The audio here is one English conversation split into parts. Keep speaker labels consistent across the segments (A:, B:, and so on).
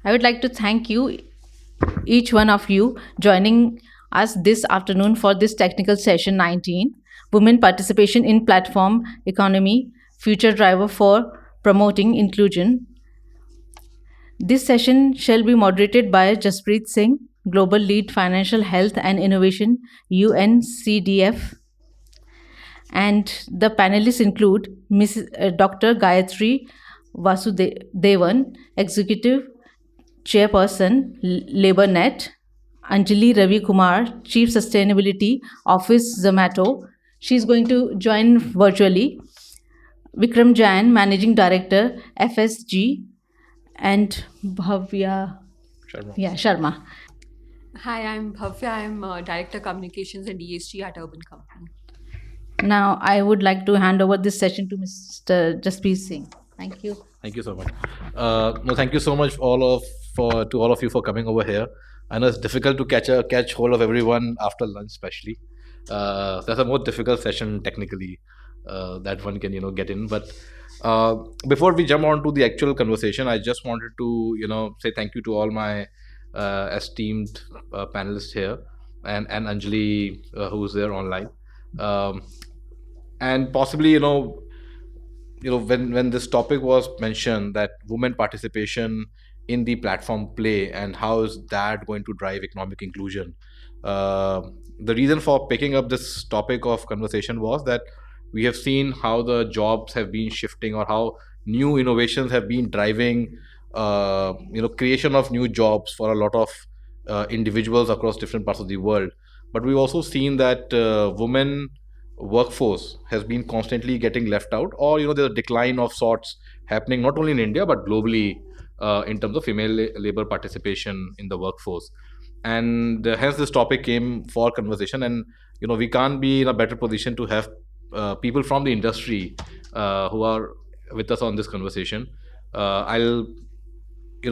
A: I would like to thank you, each one of you, joining us this afternoon for this technical session 19, Women Participation in Platform Economy, Future Driver for Promoting Inclusion. This session shall be moderated by Jaspreet Singh, Global Lead Financial Health and Innovation, UNCDF. And the panelists include Dr. Gayatri Vasudevan, Executive Chairperson, LaborNet; Anjali Ravi Kumar, Chief Sustainability Office, Zomato. She's going to join virtually. Vikram Jain, Managing Director, FSG, and Bhavya Sharma.
B: Hi, I'm Bhavya. I'm Director Communications and ESG at Urban Company.
A: Now, I would like to hand over this session to Mr. Jaspreet Singh. Thank you.
C: Thank you so much. Thank you so much to all of you for coming over here. I know it's difficult to catch hold of everyone after lunch, especially. That's a more difficult session technically that one can get in. But before we jump on to the actual conversation, I just wanted to say thank you to all my esteemed panelists here and Anjali who's there online, and possibly when this topic was mentioned, that women participation in the platform play and how is that going to drive economic inclusion. The reason for picking up this topic of conversation was that we have seen how the jobs have been shifting, or how new innovations have been driving creation of new jobs for a lot of individuals across different parts of the world. But we've also seen that women workforce has been constantly getting left out, or there's a decline of sorts happening not only in India but globally in terms of female labor participation in the workforce. And hence this topic came for conversation, and we can't be in a better position to have people from the industry who are with us on this conversation. I'll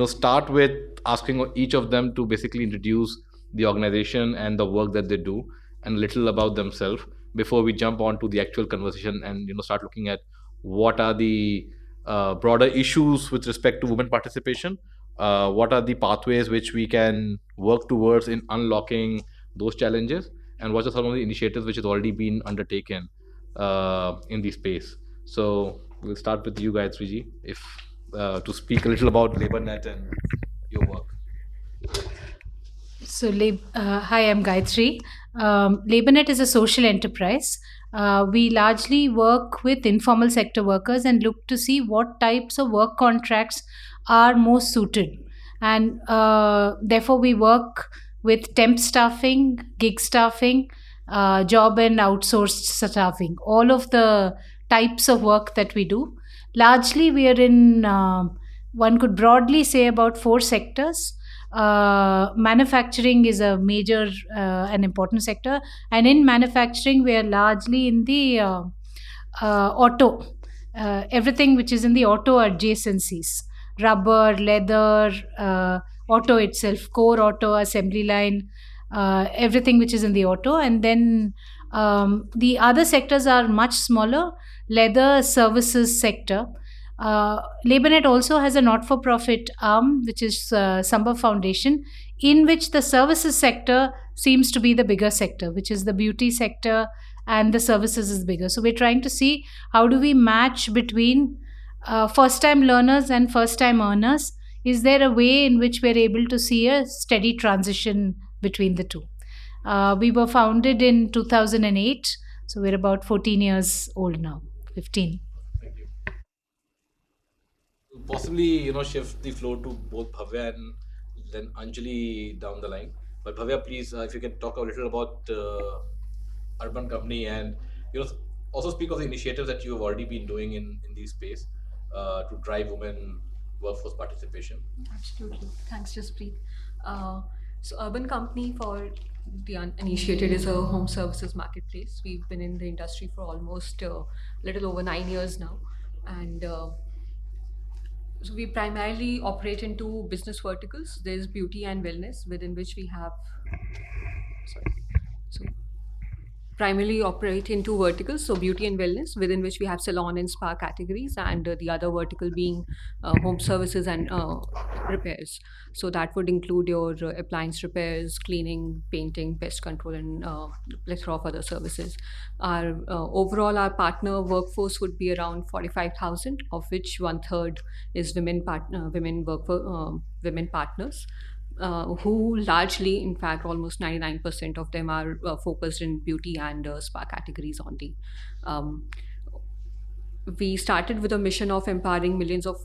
C: start with asking each of them to basically introduce the organization and the work that they do, and a little about themselves, before we jump on to the actual conversation and start looking at what are the broader issues with respect to women participation, what are the pathways which we can work towards in unlocking those challenges, and what are some of the initiatives which has already been undertaken in the space. So we'll start with you, Gayatri ji, if to speak a little about LaborNet and your work.
D: So, hi, I'm Gayatri. LaborNet is a social enterprise. We largely work with informal sector workers and look to see what types of work contracts are most suited. And therefore, we work with temp staffing, gig staffing, job and outsourced staffing, all of the types of work that we do. Largely, we are in, one could broadly say, about 4 sectors. Manufacturing is a major and important sector, and in manufacturing we are largely in the auto, everything which is in the auto adjacencies: rubber, leather, auto itself, core auto, assembly line, everything which is in the auto. And then the other sectors are much smaller. Leather services sector. LaborNet also has a not-for-profit arm, which is Samba Foundation, in which the services sector seems to be the bigger sector, which is the beauty sector, and the services is bigger. So we're trying to see how do we match between first-time learners and first-time earners. Is there a way in which we're able to see a steady transition between the two? We were founded in 2008, so we're about 14 years old now, 15.
C: Possibly shift the floor to both Bhavya and then Anjali down the line. But Bhavya, please, if you can talk a little about Urban Company, and also speak of the initiatives that you have already been doing in this space to drive women workforce participation.
B: Absolutely. Thanks, Jaspreet. So Urban Company, for the uninitiated, is a home services marketplace. We've been in the industry for almost little over 9 years now, and so we primarily operate in 2 business verticals. There's beauty and wellness, within which we have, so primarily operate in 2 verticals. So beauty and wellness, within which we have salon and spa categories, and the other vertical being home services and repairs. So that would include your appliance repairs, cleaning, painting, pest control, and plethora of other services. Our overall, our partner workforce would be around 45,000, of which one third is women partners. Who largely, in fact, almost 99% of them are focused in beauty and spa categories only. Um, we started with a mission of empowering millions of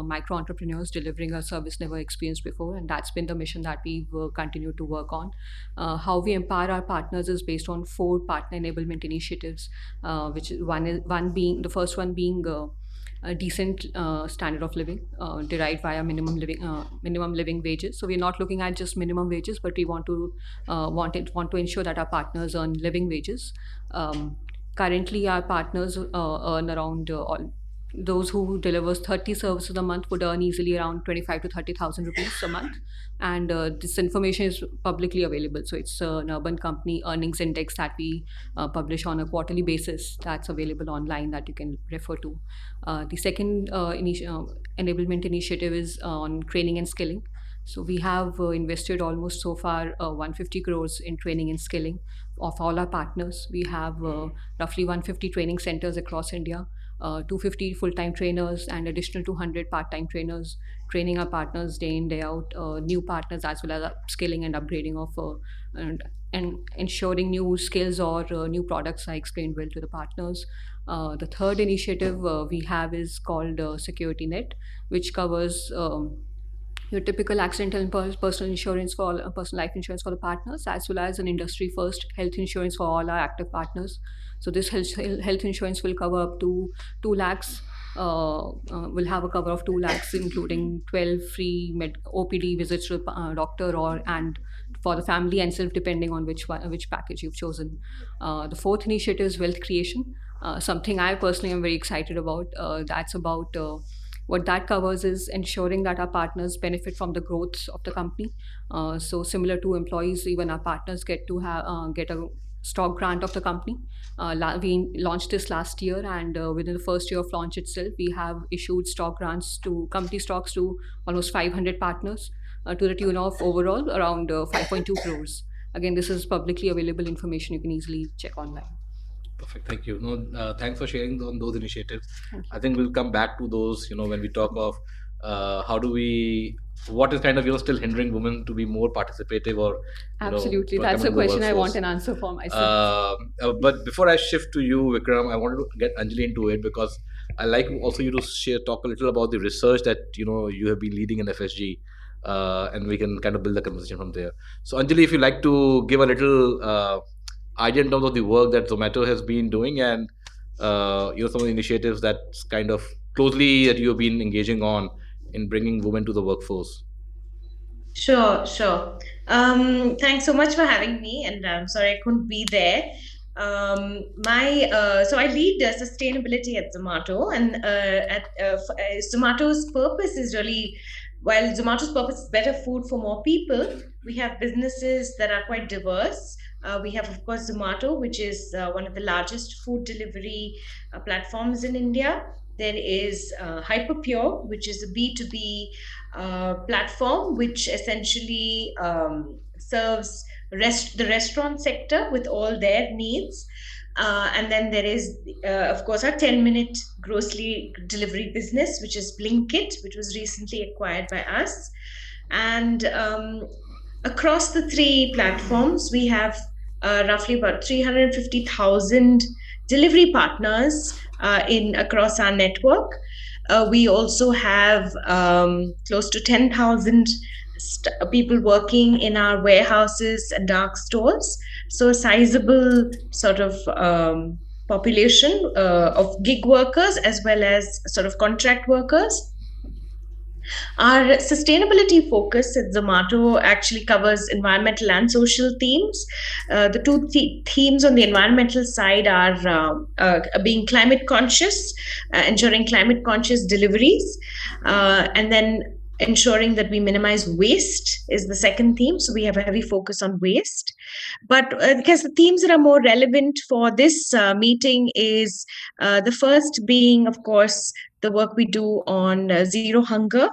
B: micro entrepreneurs, delivering a service never experienced before, and that's been the mission that we've continued to work on. How we empower our partners is based on 4 partner enablement initiatives, which is one being the first one being a decent standard of living derived via minimum living wages. So we're not looking at just minimum wages, but we want to ensure that our partners earn living wages. Currently, our partners earn around those who delivers 30 services a month would earn easily around 25 to 30,000 rupees a month, and this information is publicly available. So it's an urban company earnings index that we publish on a quarterly basis. That's available online that you can refer to. The second enablement initiative is on training and skilling. So we have invested almost so far 150 crores in training and skilling of all our partners. We have roughly 150 training centers across India, 250 full-time trainers, and additional 200 part-time trainers training our partners day in day out, new partners, as well as upskilling and upgrading of and ensuring new skills or new products are explained well to the partners. The third initiative we have is called Security Net, which covers your typical accidental and personal insurance for all, personal life insurance for the partners, as well as an industry first health insurance for all our active partners. So this health insurance will cover up to 2 lakhs. Will have a cover of 2 lakhs, including 12 free OPD visits to the doctor, and for the family and self, depending on which package you've chosen. The fourth initiative is wealth creation, something I personally am very excited about. That's about what that covers is ensuring that our partners benefit from the growth of the company. So similar to employees, even our partners get to get a stock grant of the company. We launched this last year, and within the first year of launch itself, we have issued stock grants to company stocks to almost 500 partners, to the tune of overall around 5.2 crores. Again, this is publicly available information. You can easily check online.
C: Perfect. Thank you. No, thanks for sharing on those initiatives. I think we'll come back to those. When we talk of how do we, what is kind of still hindering women to be more participative or
B: absolutely, that's a question I want an answer for myself.
C: But before I shift to you, Vikram, I wanted to get Anjali into it because I like also you to talk a little about the research that you have been leading in FSG, and we can kind of build the conversation from there. So Anjali, if you like to give a little idea in terms of the work that Zomato has been doing and some of the initiatives that's kind of closely that you've been engaging on in bringing women to the workforce.
E: Sure, sure. Thanks so much for having me, and I'm sorry I couldn't be there. So I lead sustainability at Zomato, and Zomato's purpose is really, while Zomato's purpose is better food for more people, we have businesses that are quite diverse. We have, of course, Zomato, which is one of the largest food delivery platforms in India. There is Hyperpure, which is a B2B platform, which essentially serves the restaurant sector with all their needs. And then there is, of course, our 10-minute grocery delivery business, which is Blinkit, which was recently acquired by us. And across the 3 platforms, we have roughly about 350,000 delivery partners across our network. We also have close to 10,000 people working in our warehouses and dark stores. So a sizable sort of population of gig workers as well as sort of contract workers. Our sustainability focus at Zomato actually covers environmental and social themes. The 2 themes on the environmental side are being climate conscious, ensuring climate conscious deliveries, and then ensuring that we minimize waste is the second theme. So we have a heavy focus on waste. But because the themes that are more relevant for this meeting is the first being, of course, the work we do on zero hunger.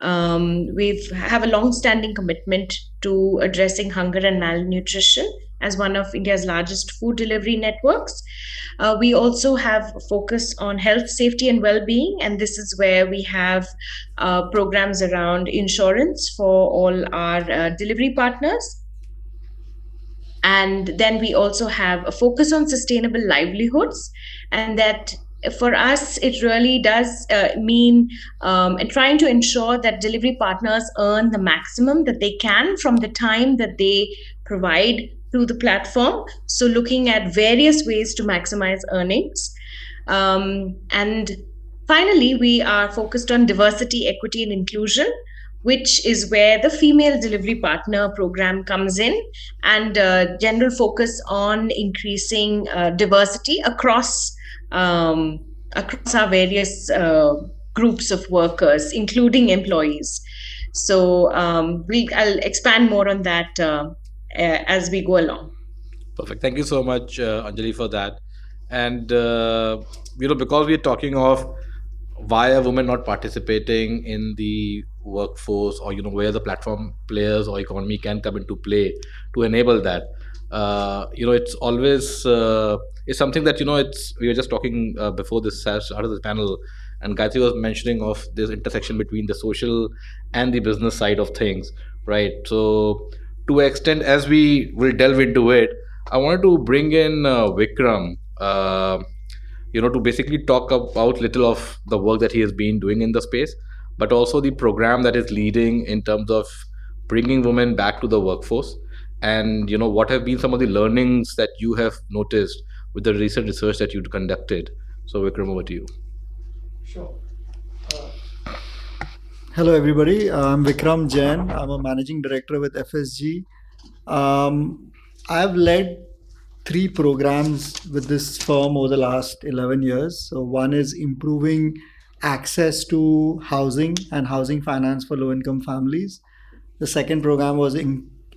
E: We have a long-standing commitment to addressing hunger and malnutrition as one of India's largest food delivery networks. We also have a focus on health, safety, and well-being, and this is where we have programs around insurance for all our delivery partners. And then we also have a focus on sustainable livelihoods, and that for us it really does mean trying to ensure that delivery partners earn the maximum that they can from the time that they provide through the platform. So looking at various ways to maximize earnings. And finally, we are focused on diversity, equity, and inclusion, which is where the female delivery partner program comes in, and general focus on increasing diversity across our various groups of workers, including employees. So I'll expand more on that as we go along.
C: Perfect. Thank you so much, Anjali, for that. And because we're talking of why are women not participating in the workforce, or where the platform players or economy can come into play to enable that. It's always it's something that it's we were just talking before this started the panel, and Gayatri was mentioning of this intersection between the social and the business side of things, right? So to an extent, as we will delve into it, I wanted to bring in Vikram, to basically talk about little of the work that he has been doing in the space, but also the program that is leading in terms of bringing women back to the workforce, and what have been some of the learnings that you have noticed with the recent research that you conducted. So Vikram, over to you.
F: Sure. Hello, everybody. I'm Vikram Jain. I'm a managing director with FSG. I've led 3 programs with this firm over the last 11 years. So one is improving access to housing and housing finance for low-income families. The second program was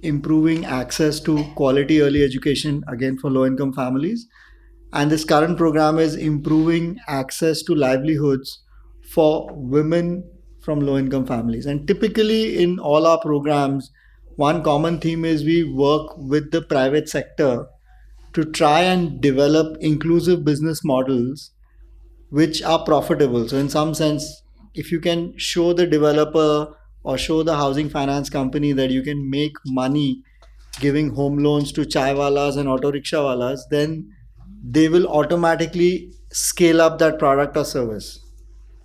F: improving access to quality early education, again for low-income families. And this current program is improving access to livelihoods for women from low-income families. And typically in all our programs, one common theme is we work with the private sector to try and develop inclusive business models which are profitable. So in some sense, if you can show the developer or show the housing finance company that you can make money giving home loans to chaiwalas and auto rickshaw walas, then they will automatically scale up that product or service.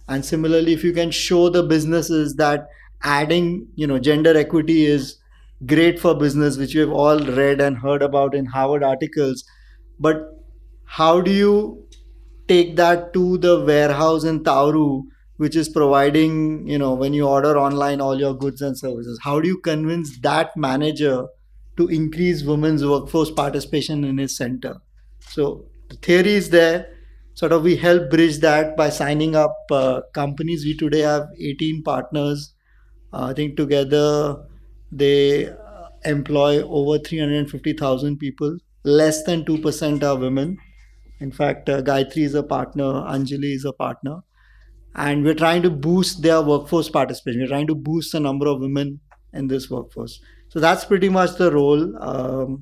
F: And similarly, if you can show the businesses that adding gender equity is great for business, which we have all read and heard about in Harvard articles, but how do you take that to the warehouse in Tauru, which is providing, when you order online, all your goods and services? How do you convince that manager to increase women's workforce participation in his center? So the theory is there. Sort of we help bridge that by signing up companies. We today have 18 partners. I think together they employ over 350,000 people. Less than 2% are women. In fact, Gayatri is a partner, Anjali is a partner. And we're trying to boost their workforce participation. We're trying to boost the number of women in this workforce. So that's pretty much the role.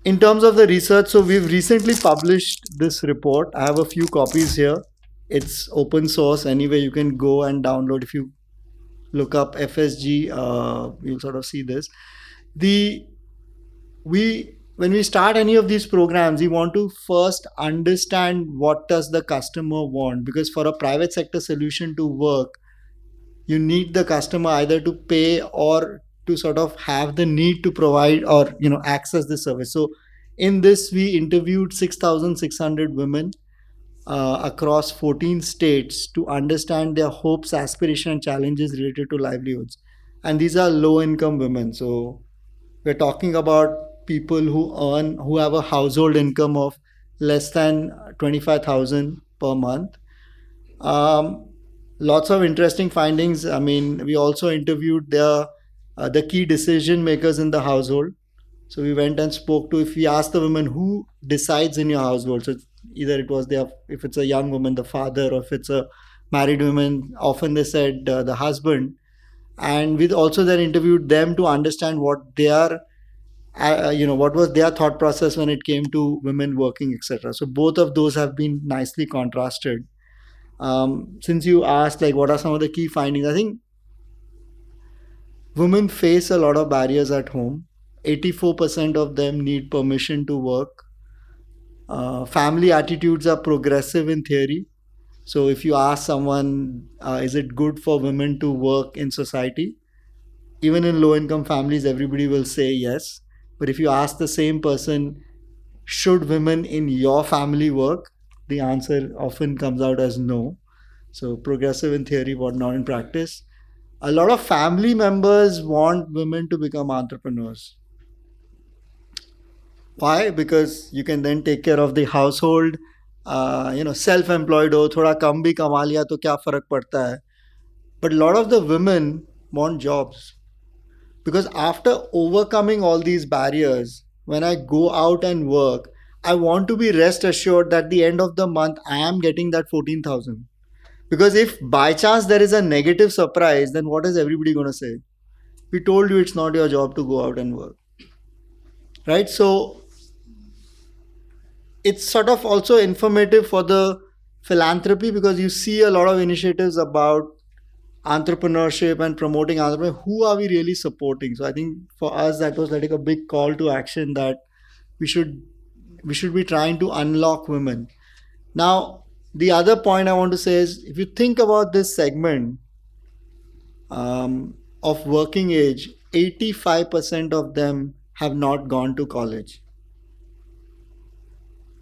F: In terms of the research, so we've recently published this report. I have a few copies here. It's open source. Anyway, you can go and download. If you look up FSG, you'll sort of see this. When we start any of these programs, we want to first understand what does the customer want, because for a private sector solution to work, you need the customer either to pay or to sort of have the need to provide or access the service. So in this, we interviewed 6,600 women across 14 states to understand their hopes, aspirations, and challenges related to livelihoods. And these are low-income women. So we're talking about people who have a household income of less than 25,000 per month. Lots of interesting findings. I mean, we also interviewed the key decision makers in the household. So we went and spoke to, if we asked the women who decides in your household, so either it was if it's a young woman, the father, or if it's a married woman, often they said the husband. and we also then interviewed them to understand what their what was their thought process when it came to women working, etc. So both of those have been nicely contrasted. Since you asked, like, what are some of the key findings, I think women face a lot of barriers at home. 84% of them need permission to work. Family attitudes are progressive in theory. So if you ask someone, is it good for women to work in society? Even in low income families, everybody will say yes. But if you ask the same person, should women in your family work? The answer often comes out as no. So progressive in theory, but not in practice. A lot of family members want women to become entrepreneurs. Why? Because you can then take care of the household. Self-employed हो, थोड़ा कम भी कमा लिया तो क्या फर्क पड़ता है? But a lot of the women want jobs. Because after overcoming all these barriers, when I go out and work, I want to be rest assured that at the end of the month, I am getting that 14,000. Because if by chance there is a negative surprise, then what is everybody going to say? We told you it's not your job to go out and work. Right? So it's sort of also informative for the philanthropy, because you see a lot of initiatives about entrepreneurship and promoting entrepreneurship. Who are we really supporting? So I think for us that was like a big call to action, that we should be trying to unlock women. Now the other point I want to say is, if you think about this segment of working age, 85% of them have not gone to college.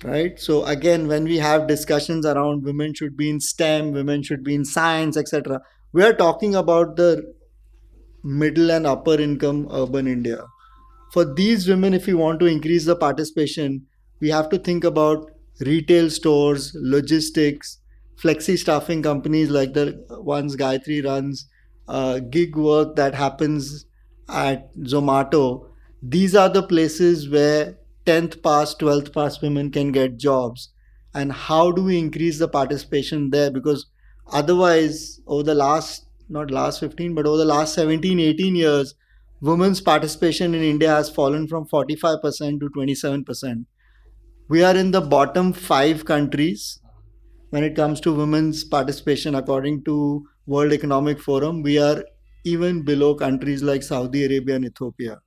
F: Right? So again, when we have discussions around women should be in STEM, women should be in science, etc., we are talking about the middle and upper income urban India. For these women, if we want to increase the participation, we have to think about retail stores, logistics, flexi staffing companies like the ones Gayatri runs, gig work that happens at Zomato. These are the places where 10th pass, 12th pass women can get jobs. And how do we increase the participation there? Because otherwise, over the last, not last 15, but over the last 17, 18 years, women's participation in India has fallen from 45% to 27%. We are in the bottom 5 countries when it comes to women's participation according to World Economic Forum. We are even below countries like Saudi Arabia and Ethiopia.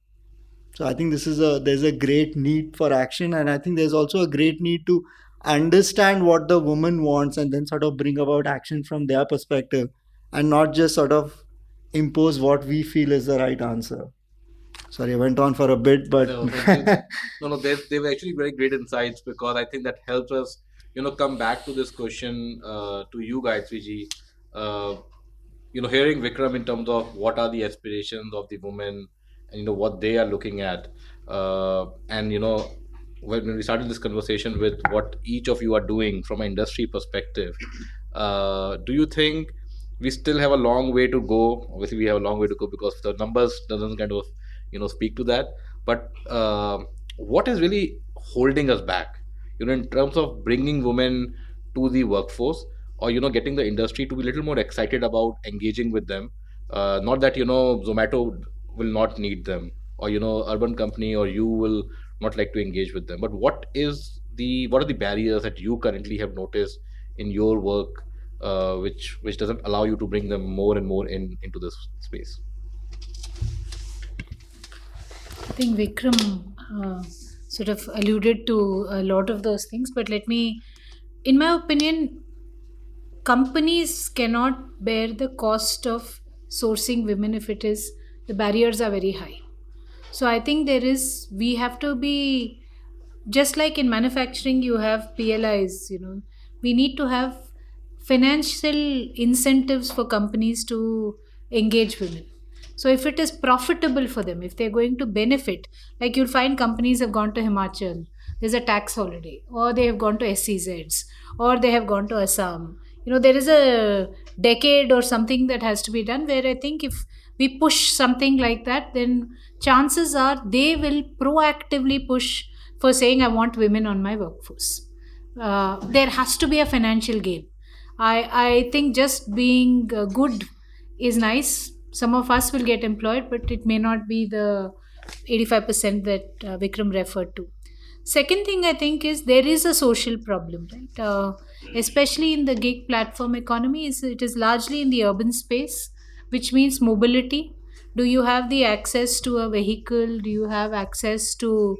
F: So I think there's a great need for action, and I think there's also a great need to understand what the woman wants and then sort of bring about action from their perspective, and not just sort of impose what we feel is the right answer. Sorry, I went on for a bit, but
C: they were actually very great insights, because I think that helps us, come back to this question to you, Gayatri ji. Hearing Vikram in terms of what are the aspirations of the women, and what they are looking at, and when we started this conversation with what each of you are doing from an industry perspective, do you think we still have a long way to go? Obviously we have a long way to go because the numbers doesn't kind of speak to that, but what is really holding us back, in terms of bringing women to the workforce, or getting the industry to be a little more excited about engaging with them? Not that Zomato will not need them, or urban company or you will not like to engage with them, but what are the barriers that you currently have noticed in your work, which doesn't allow you to bring them more and more into this space?
D: I think Vikram sort of alluded to a lot of those things, but in my opinion, companies cannot bear the cost of sourcing women if the barriers are very high. So I think we have to be, just like in manufacturing, you have PLIs, we need to have financial incentives for companies to engage women. So if it is profitable for them, if they're going to benefit, like you'll find companies have gone to Himachal, there's a tax holiday, or they have gone to SCZs, or they have gone to Assam. There is a decade or something that has to be done, where I think if we push something like that, then chances are they will proactively push for saying, I want women on my workforce. There has to be a financial gain. I think just being good is nice, some of us will get employed, but it may not be the 85% that Vikram referred to. Second thing I think is there is a social problem, right? Especially in the gig platform economy, it is largely in the urban space, which means mobility. Do you have the access to a vehicle? Do you have access to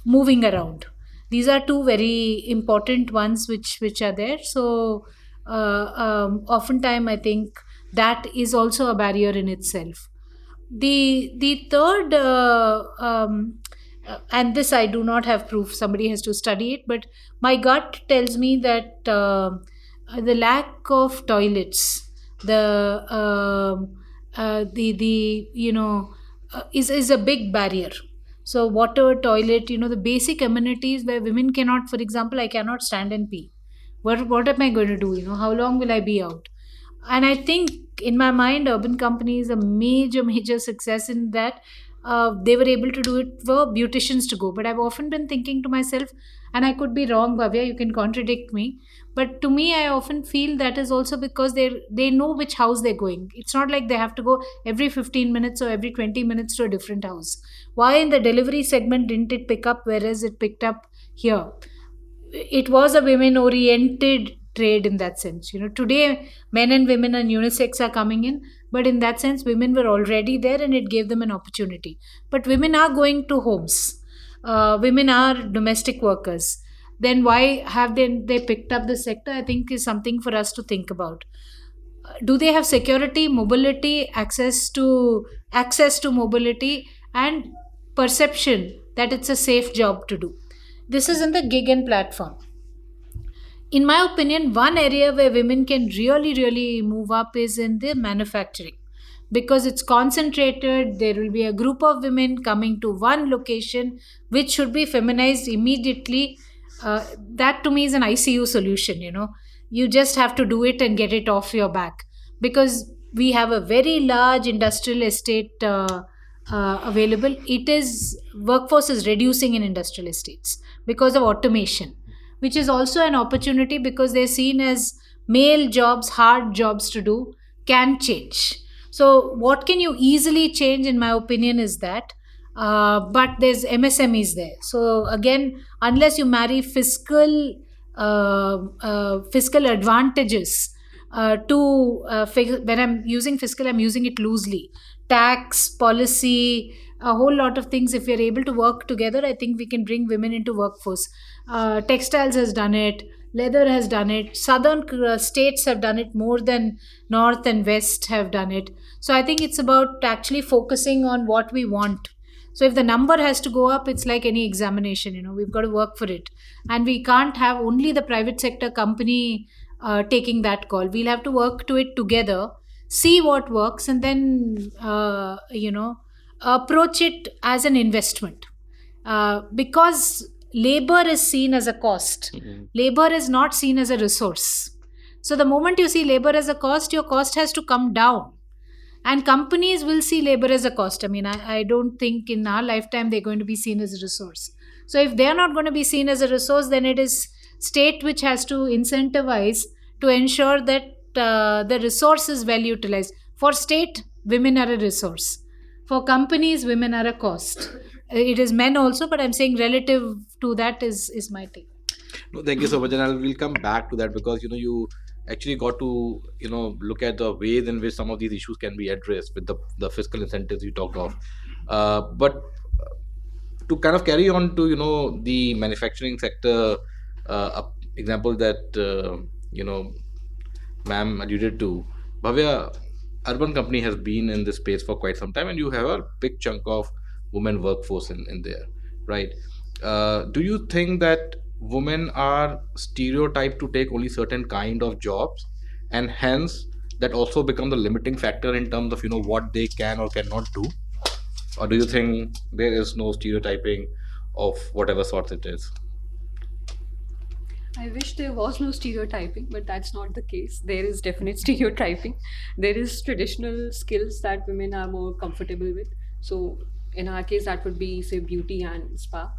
D: moving around? These are two very important ones which are there. So oftentimes I think that is also a barrier in itself. The third and this I do not have proof, somebody has to study it, but my gut tells me that the lack of toilets, the is a big barrier. So water, toilet, the basic amenities where women cannot, for example, I cannot stand and pee. What am I going to do? How long will I be out? And I think in my mind, Urban Company is a major success in that they were able to do it for beauticians to go. But I've often been thinking to myself, and I could be wrong, Bhavya, you can contradict me, but to me I often feel that is also because they know which house they're going. It's not like they have to go every 15 minutes or every 20 minutes to a different house. Why in the delivery segment didn't it pick up, whereas it picked up here? It was a women oriented trade in that sense. Today men and women and unisex are coming in, but in that sense women were already there and it gave them an opportunity. But women are going to homes, women are domestic workers. Then why have they picked up the sector? I think is something for us to think about. Do they have security, mobility, access to mobility, and perception that it's a safe job to do? This is in the gig and platform. In my opinion, one area where women can really move up is in the manufacturing, because it's concentrated. There will be a group of women coming to one location which should be feminized immediately. That to me is an ICU solution. You just have to do it and get it off your back, because we have a very large industrial estate available. It is workforce is reducing in industrial estates because of automation, which is also an opportunity because they're seen as male jobs, hard jobs to do, can change. So what can you easily change, in my opinion, is that but there's MSMEs there. So again, unless you marry fiscal advantages when I'm using fiscal, I'm using it loosely. Tax, policy, a whole lot of things. If we are able to work together, I think we can bring women into workforce. Textiles has done it, leather has done it, southern states have done it more than north and west have done it. So I think it's about actually focusing on what we want. So if the number has to go up, it's like any examination, we've got to work for it. And we can't have only the private sector company taking that call. We'll have to work to it together, see what works, and then, approach it as an investment. Because labor is seen as a cost. Labor is not seen as a resource. So the moment you see labor as a cost, your cost has to come down. And companies will see labor as a cost. I mean, I don't think in our lifetime they're going to be seen as a resource. So if they're not going to be seen as a resource, then it is state which has to incentivize to ensure that the resource is well utilized. For state, women are a resource. For companies, women are a cost. It is men also, but I'm saying relative to that is my take.
C: No, thank you so much, and we'll come back to that because you actually got to look at the ways in which some of these issues can be addressed with the fiscal incentives you talked of. But to kind of carry on to the manufacturing sector example that ma'am alluded to, Bhavya, Urban Company has been in this space for quite some time, and you have a big chunk of women workforce in there, right? Do you think that women are stereotyped to take only certain kind of jobs, and hence that also become the limiting factor in terms of what they can or cannot do? Or do you think there is no stereotyping of whatever sort it is?
B: I wish there was no stereotyping, but that's not the case. There is definite stereotyping. There is traditional skills that women are more comfortable with. So in our case, that would be, say, beauty and spa.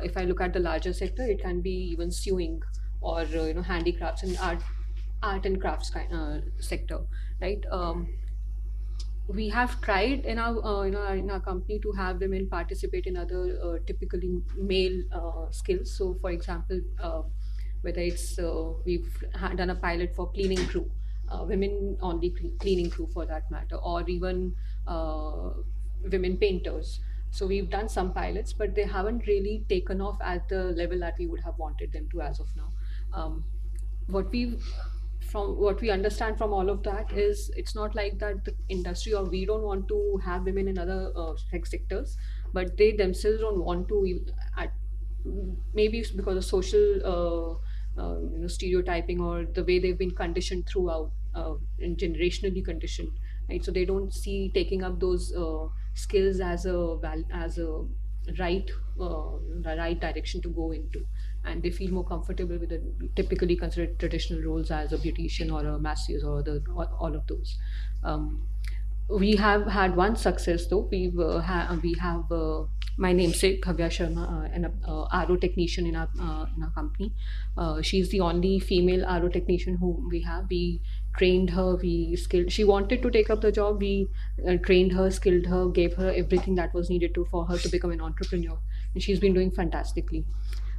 B: If I look at the larger sector, it can be even sewing or handicrafts and art and crafts sector, right? we have tried in our in our company to have women participate in other typically male skills. So, for example, whether it's done a pilot for cleaning crew, women only cleaning crew for that matter, or even uh, women painters. So we've done some pilots, but they haven't really taken off at the level that we would have wanted them to as of now. Um, what we from what we understand from all of that is it's not like that the industry or we don't want to have women in other sectors, but they themselves don't want to at, maybe it's because of social stereotyping or the way they've been conditioned throughout and generationally conditioned, right? So they don't see taking up those skills as as a right right direction to go into, and they feel more comfortable with the typically considered traditional roles as a beautician or a masseur or all of those. Um, we have had one success though. We have my namesake Bhavya Sharma, an RO technician in our company. She's the only female RO technician who we have. We trained her. We skilled. She wanted to take up the job. We trained her, skilled her, gave her everything that was needed to for her to become an entrepreneur, and she's been doing fantastically.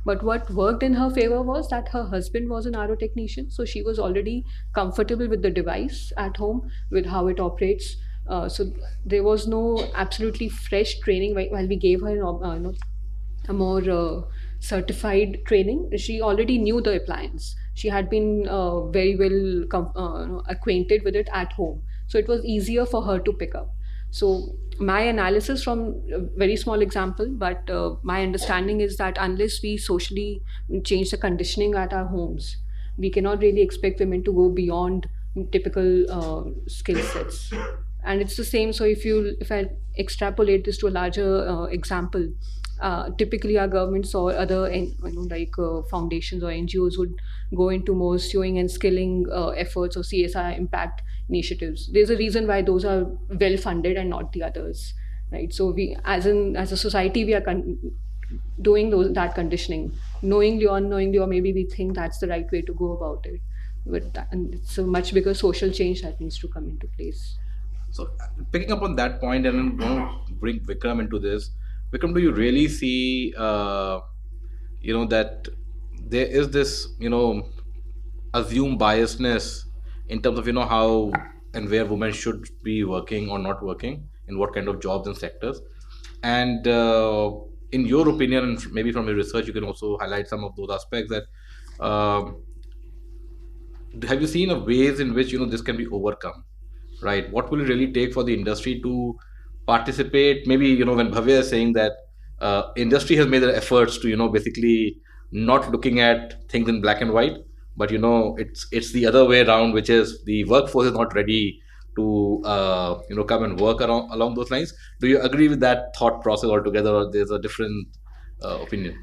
B: But what worked in her favor was that her husband was an RO technician, so she was already comfortable with the device at home, with how it operates. So there was no absolutely fresh training while we gave her a more certified training. She already knew the appliance. She had been very well acquainted with it at home. So it was easier for her to pick up. So my analysis from a very small example, but my understanding is that unless we socially change the conditioning at our homes, we cannot really expect women to go beyond typical skill sets. And it's the same. So if I extrapolate this to a larger example, typically our governments or other foundations or NGOs would go into more sewing and skilling efforts or CSR impact initiatives. There's a reason why those are well funded and not the others, right? So we, as a society, we are doing that conditioning, knowingly or unknowingly, or maybe we think that's the right way to go about it. But and it's a much bigger social change that needs to come into place.
C: So, picking up on that point, and I'm going to bring Vikram into this. Vikram, do you really see, that there is this, assumed biasness in terms of, how and where women should be working or not working, in what kind of jobs and sectors? And in your opinion, and maybe from your research, you can also highlight some of those aspects that. Have you seen ways in which this can be overcome, right? What will it really take for the industry to participate? Maybe when Bhavya is saying that industry has made their efforts to basically not looking at things in black and white, but it's the other way around, which is the workforce is not ready to come and work along those lines. Do you agree with that thought process altogether, or there's a different opinion?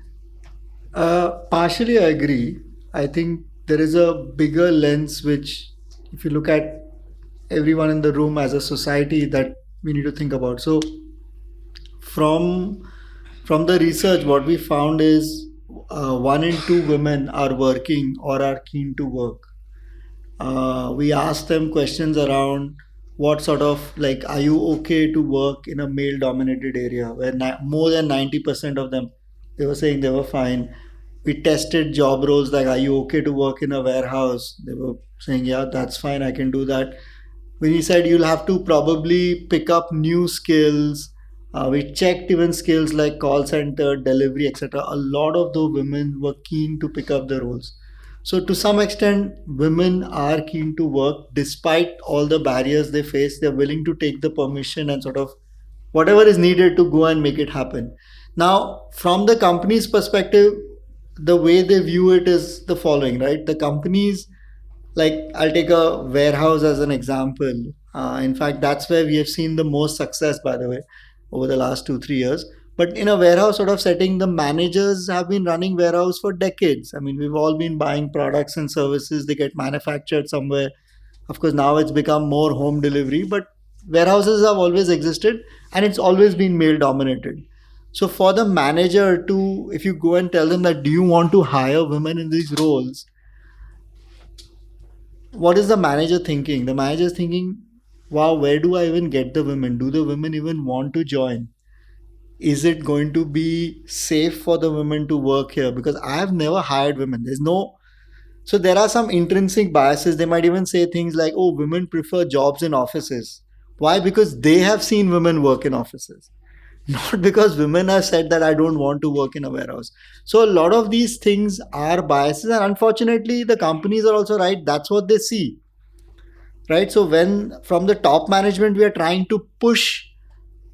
F: Partially, I agree. I think there is a bigger lens which, if you look at everyone in the room as a society, that we need to think about. So, from the research, what we found is 1 in 2 women are working or are keen to work. We asked them questions around what sort of, like, are you okay to work in a male dominated area, where more than 90% of them, they were saying they were fine. We tested job roles like, are you okay to work in a warehouse? They were saying, yeah, that's fine, I can do that. When he said you'll have to probably pick up new skills, we checked even skills like call center, delivery, etc. A lot of the women were keen to pick up the roles. So to some extent, women are keen to work despite all the barriers they face. They're willing to take the permission and sort of whatever is needed to go and make it happen. Now, from the company's perspective, the way they view it is the following, right? The companies, like, I'll take a warehouse as an example. In fact, that's where we have seen the most success, by the way, over the last 2 3 years. But in a warehouse sort of setting, the managers have been running warehouse for decades. I mean, we've all been buying products and services, they get manufactured somewhere. Of course, now it's become more home delivery, but warehouses have always existed, and it's always been male dominated. So for the manager to, if you go and tell them that, do you want to hire women in these roles, what is the manager thinking? The manager is thinking, wow, where do I even get the women? Do the women even want to join? Is it going to be safe for the women to work here? Because I have never hired women. There's no, so there are some intrinsic biases. They might even say things like, oh, women prefer jobs in offices. Why? Because they have seen women work in offices. Not because women have said that I don't want to work in a warehouse. So a lot of these things are biases, and unfortunately, the companies are also right. That's what they see, right? So when from the top management we are trying to push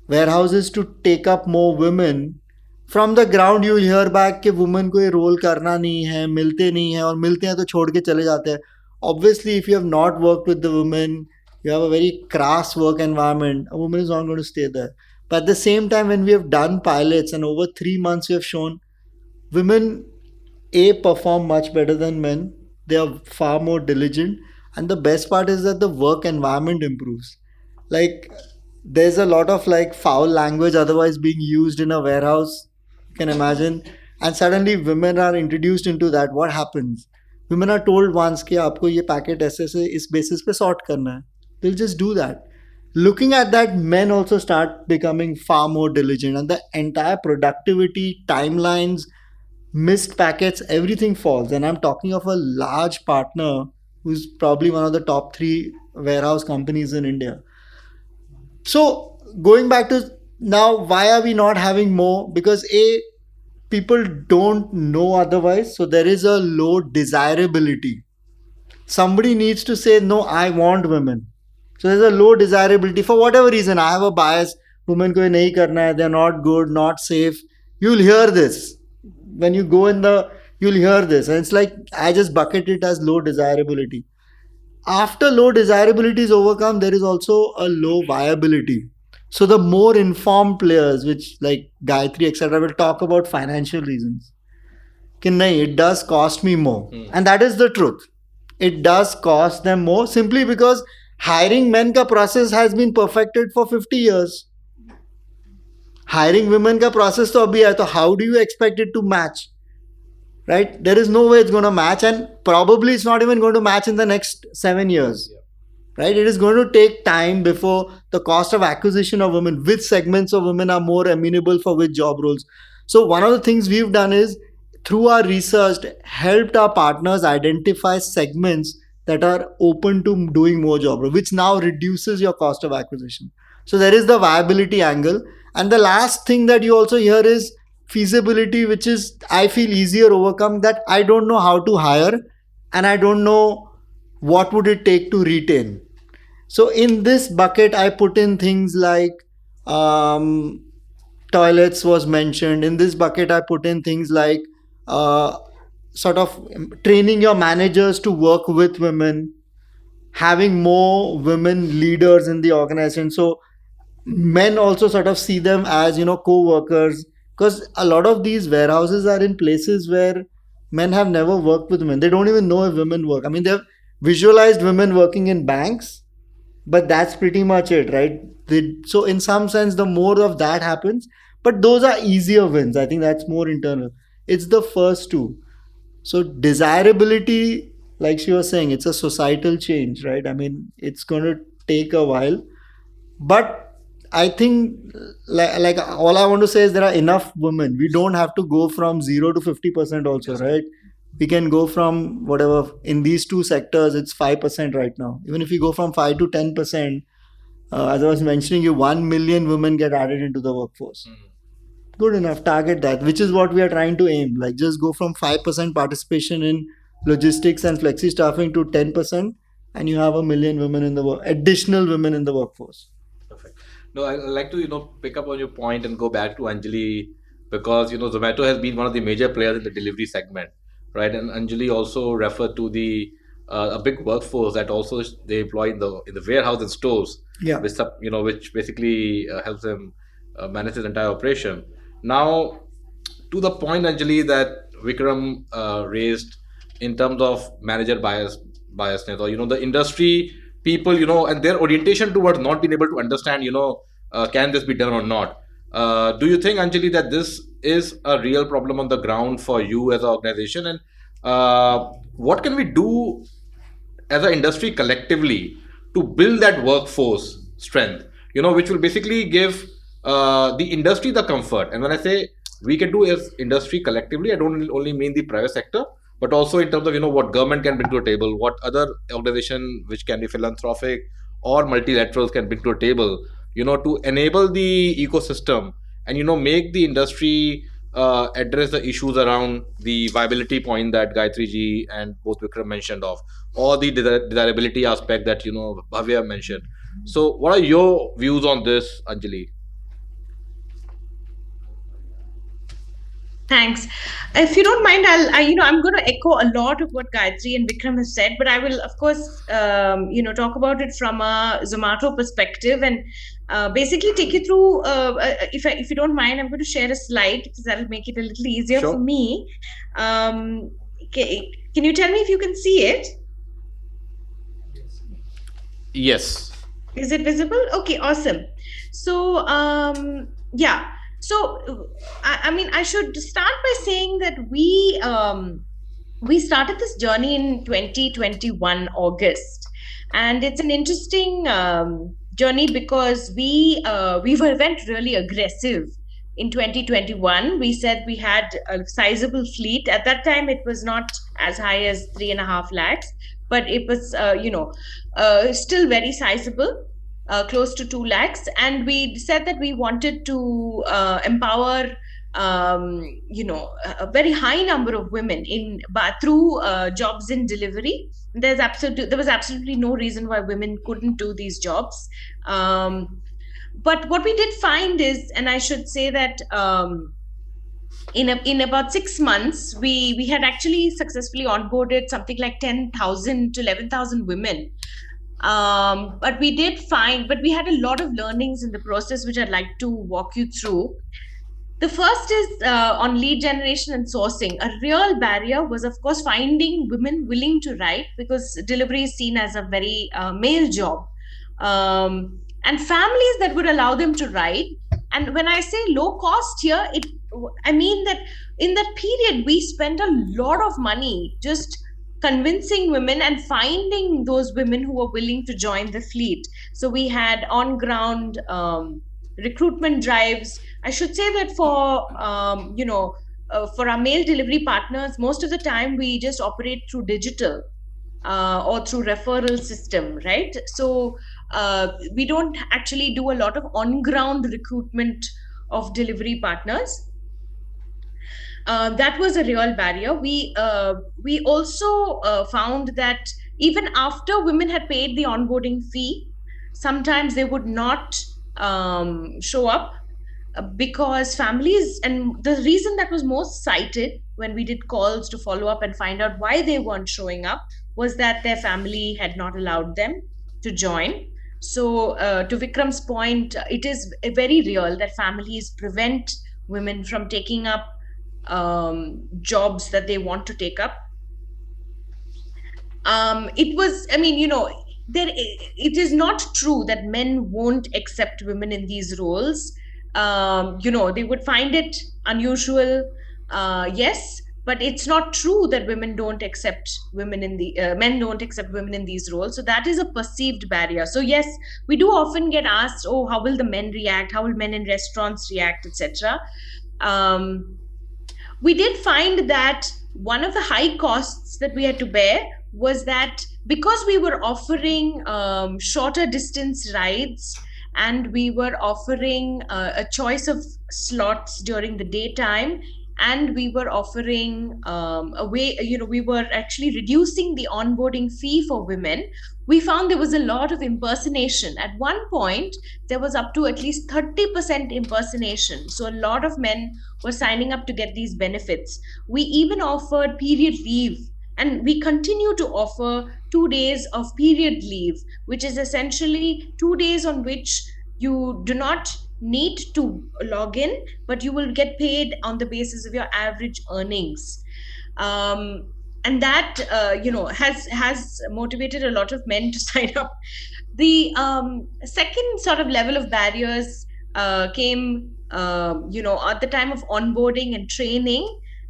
F: warehouses to take up more women, from the ground you will hear back कि women को ये role करना नहीं है, मिलते नहीं है, और मिलते हैं तो छोड़ के चले जाते हैं. Obviously, if you have not worked with the women, you have a very crass work environment, a woman is not going to stay there. But at the same time, when we have done pilots and over 3 months we have shown women perform much better than men. They are far more diligent, and the best part is that the work environment improves. Like there's a lot of like foul language otherwise being used in a warehouse, you can imagine, and suddenly women are introduced into that. What happens? Women are told once कि आपको ये packet ऐसे से इस basis पे sort करना है. They'll just do that. Looking at that, men also start becoming far more diligent, and the entire productivity timelines, missed packets, everything falls. And I'm talking of a large partner who's probably one of the top 3 warehouse companies in India. So going back to now, why are we not having more? Because people don't know otherwise, so there is a low desirability. Somebody needs to say, no, I want women. So there's a low desirability for whatever reason. I have a bias. Women ko ye nahi karna hai. They're not good, not safe. You'll hear this when you go in the. You'll hear this, and it's like I just bucket it as low desirability. After low desirability is overcome, there is also a low viability. So the more informed players, which like Gayatri, etc., will talk about financial reasons. कि नहीं, it does cost me more. And that is the truth. It does cost them more simply because hiring men ka process has been perfected for 50 years. Hiring women ka process to abhi hai, so how do you expect it to match? Right? There is no way it's going to match, and probably it's not even going to match in the next 7 years. Right? It is going to take time before the cost of acquisition of women, which segments of women are more amenable for which job roles. So one of the things we've done is, through our research, helped our partners identify segments that are open to doing more job roles, which now reduces your cost of acquisition. So there is the viability angle. And the last thing that you also hear is feasibility, which is, I feel, easier overcome, that I don't know how to hire and I don't know what would it take to retain. So in this bucket, I put in things like toilets was mentioned. In this bucket, I put in things like sort of training your managers to work with women, having more women leaders in the organization. So men also sort of see them as, co-workers, because a lot of these warehouses are in places where men have never worked with women. They don't even know if women work. I mean, they've visualized women working in banks, but that's pretty much it, right? So in some sense, the more of that happens, but those are easier wins. I think that's more internal. It's the first two. So desirability, like she was saying, it's a societal change, right? I mean, it's going to take a while, but I think like all I want to say is there are enough women. We don't have to go from 0 to 50% also, right? We can go from whatever, in these two sectors, it's 5% right now. Even if we go from 5 to 10%, as I was mentioning, 1 million women get added into the workforce. Good enough, target that, which is what we are trying to aim. Like just go from 5% participation in logistics and flexi staffing to 10%, and you have 1 million women in the additional women in the workforce.
C: Perfect. No, I like to pick up on your point and go back to Anjali, because Zomato has been one of the major players in the delivery segment, right? And Anjali also referred to the a big workforce that also they employ in the warehouse and stores,
F: Yeah.
C: which basically helps them manage the entire operation. Now, to the point, Anjali, that Vikram raised in terms of manager biasness, or the industry people, and their orientation towards not being able to understand, can this be done or not? Do you think, Anjali, that this is a real problem on the ground for you as an organization, and what can we do as an industry collectively to build that workforce strength, which will basically give the industry the comfort. And when I say we can do as industry collectively, I don't only mean the private sector, but also in terms of what government can bring to a table, what other organization which can be philanthropic or multilaterals can bring to a table, to enable the ecosystem and make the industry address the issues around the viability point that Gayatri ji and both Vikram mentioned of, or the desirability aspect that Bhavya mentioned. So what are your views on this, Anjali?
E: Thanks. If you don't mind, I'm going to echo a lot of what Gayatri and Vikram have said, but I will, of course, talk about it from a Zomato perspective and basically take you through. If you don't mind, I'm going to share a slide because that'll make it a little easier
C: Sure.
E: for me. Can you tell me if you can see it?
C: Yes.
E: Is it visible? Okay, awesome. So, yeah. So, I should start by saying that we started this journey in 2021 August, and it's an interesting journey because went really aggressive in 2021. We said we had a sizable fleet. At that time, it was not as high as 3.5 lakhs, but it was still very sizable. Close to 2 lakhs, and we said that we wanted to empower a very high number of women through jobs in delivery. There was absolutely no reason why women couldn't do these jobs. But what we did find is, and I should say that in about 6 months, we had actually successfully onboarded something like 10,000 to 11,000 women. But we had a lot of learnings in the process, which I'd like to walk you through. The first is on lead generation and sourcing. A real barrier was, of course, finding women willing to write, because delivery is seen as a very male job, and families that would allow them to write. And when I say low cost here, I mean that in that period we spent a lot of money just convincing women and finding those women who were willing to join the fleet. So we had on ground recruitment drives. I should say that for our male delivery partners, most of the time we just operate through digital or through referral system, right? So we don't actually do a lot of on ground recruitment of delivery partners. That was a real barrier. We also found that even after women had paid the onboarding fee, sometimes they would not show up because families, and the reason that was most cited when we did calls to follow up and find out why they weren't showing up, was that their family had not allowed them to join. So to Vikram's point, it is very real that families prevent women from taking up jobs that they want to take up. It is not true that men won't accept women in these roles. They would find it unusual, yes, but it's not true that women don't accept women in the men don't accept women in these roles. So that is a perceived barrier. So yes, we do often get asked, oh, how will the men react? How will men in restaurants react, etc. We did find that one of the high costs that we had to bear was that because we were offering shorter distance rides, and we were offering a choice of slots during the daytime, and we were offering we were actually reducing the onboarding fee for women, we found there was a lot of impersonation. At one point, there was up to at least 30% impersonation. So a lot of men were signing up to get these benefits. We even offered period leave, and we continue to offer 2 days of period leave, which is essentially 2 days on which you do not need to log in, but you will get paid on the basis of your average earnings. And that has motivated a lot of men to sign up. The second sort of level of barriers came at the time of onboarding and training.